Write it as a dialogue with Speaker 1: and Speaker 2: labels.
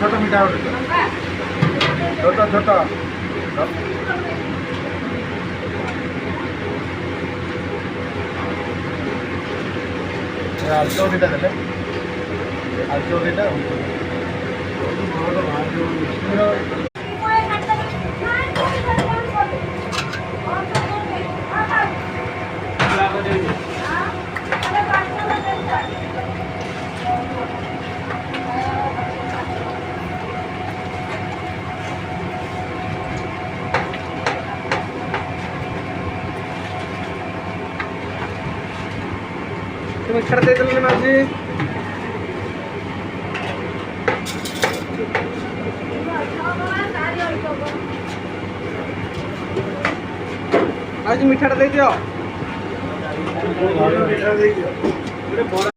Speaker 1: छोट मिठा छोट छोट आलचौरीटा देले आलचौरीटा
Speaker 2: तुम्हें छड़ दे दिले माजी आज मिठाटा दे दियो
Speaker 1: मिठा दे दियो